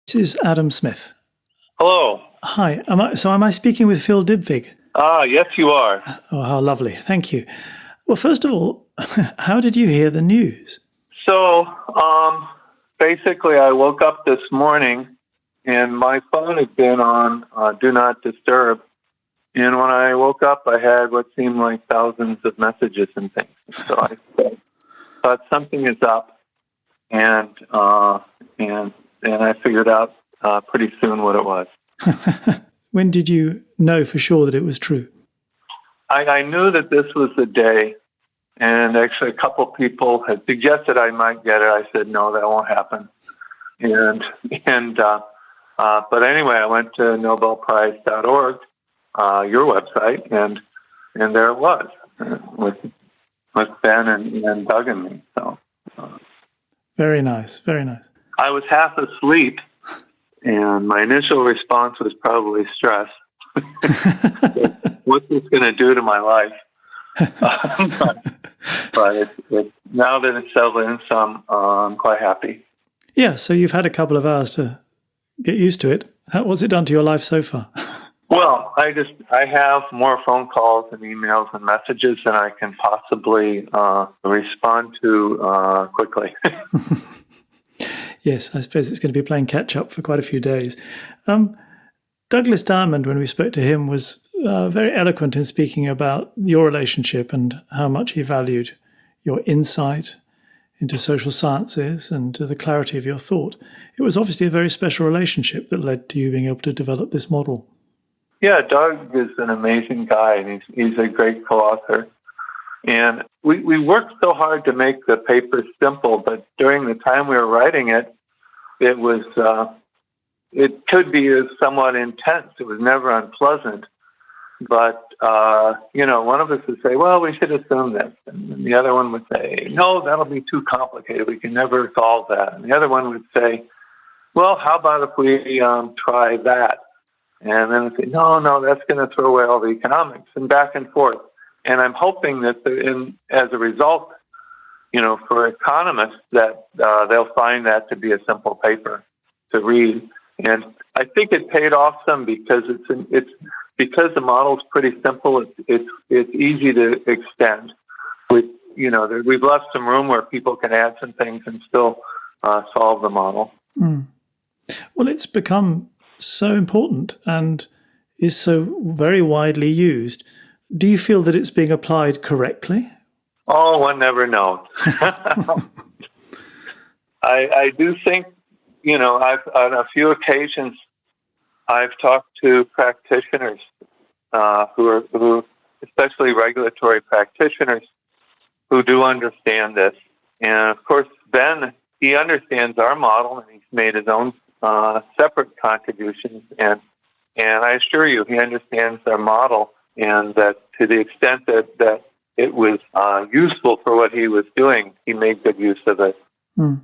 This is Adam Smith. Hello. Hi. Am I speaking with Phil Dybvig? Yes, you are. Oh, how lovely. Thank you. Well, first of all, how did you hear the news? So, basically, I woke up this morning and my phone had been on Do Not Disturb. And when I woke up, I had what seemed like thousands of messages and things. So I thought something is up, and I figured out pretty soon what it was. When did you know for sure that it was true? I knew that this was the day, and actually a couple people had suggested I might get it. I said, no, that won't happen. But anyway, I went to nobelprize.org, your website, and there it was with Ben and Doug and me. So Very nice, very nice. I was half asleep, and my initial response was probably stress. What's this going to do to my life? but now that it's settled in some, I'm quite happy. Yeah, so you've had a couple of hours to get used to it. What's it done to your life so far? Well, I have more phone calls and emails and messages than I can possibly respond to quickly. Yes, I suppose it's going to be playing catch-up for quite a few days. Douglas Diamond, when we spoke to him, was very eloquent in speaking about your relationship and how much he valued your insight into social sciences and to the clarity of your thought. It was obviously a very special relationship that led to you being able to develop this model. Yeah, Doug is an amazing guy, and he's a great co-author. And we worked so hard to make the paper simple, but during the time we were writing it, it could be somewhat intense. It was never unpleasant. But, one of us would say, well, we should assume this. And the other one would say, no, that'll be too complicated. We can never solve that. And the other one would say, well, how about if we try that? And then I'd say, no, that's going to throw away all the economics, and back and forth. And I'm hoping that as a result, for economists, that they'll find that to be a simple paper to read. And I think it paid off some because it's because the model's pretty simple. It's easy to extend. We've left some room where people can add some things and still solve the model. Mm. Well, it's become so important and is so very widely used. Do you feel that it's being applied correctly? Oh, one never knows. I do think, I've on a few occasions I've talked to practitioners who, especially regulatory practitioners, who do understand this. And of course, Ben, he understands our model, and he's made his own separate contributions. And I assure you, he understands our model, and that to the extent that it was useful for what he was doing, he made good use of it. Mm.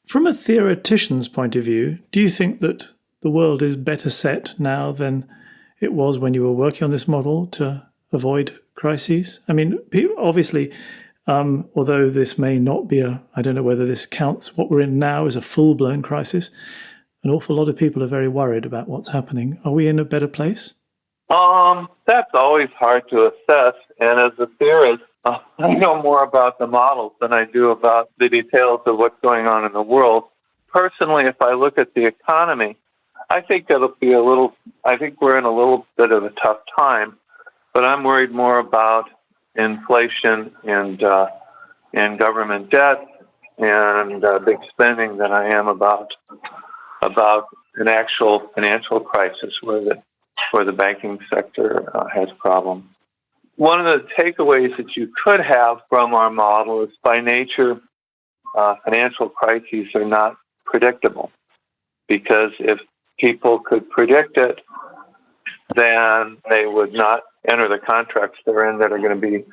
From a theoretician's point of view, do you think that the world is better set now than it was when you were working on this model to avoid crises? I mean, obviously, although this may not be I don't know whether this counts, what we're in now is a full-blown crisis. An awful lot of people are very worried about what's happening. Are we in a better place? That's always hard to assess. And as a theorist, I know more about the models than I do about the details of what's going on in the world. Personally, if I look at the economy, I think we're in a little bit of a tough time, but I'm worried more about inflation and government debt and big spending than I am about an actual financial crisis where the banking sector has problems. One of the takeaways that you could have from our model is, by nature, financial crises are not predictable, because if people could predict it, then they would not enter the contracts they're in that are going to be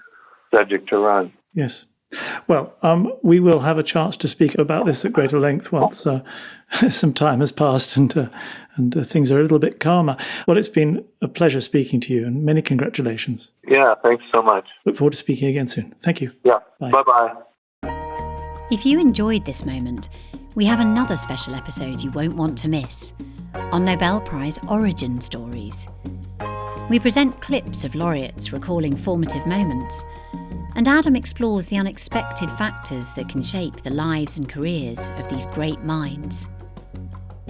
subject to run. Yes. Well, we will have a chance to speak about this at greater length once some time has passed and things are a little bit calmer. Well, it's been a pleasure speaking to you, and many congratulations. Yeah, thanks so much. Look forward to speaking again soon. Thank you. Yeah. Bye. Bye-bye. If you enjoyed this moment, we have another special episode you won't want to miss on Nobel Prize origin stories. We present clips of laureates recalling formative moments, and Adam explores the unexpected factors that can shape the lives and careers of these great minds.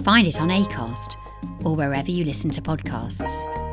Find it on Acast or wherever you listen to podcasts.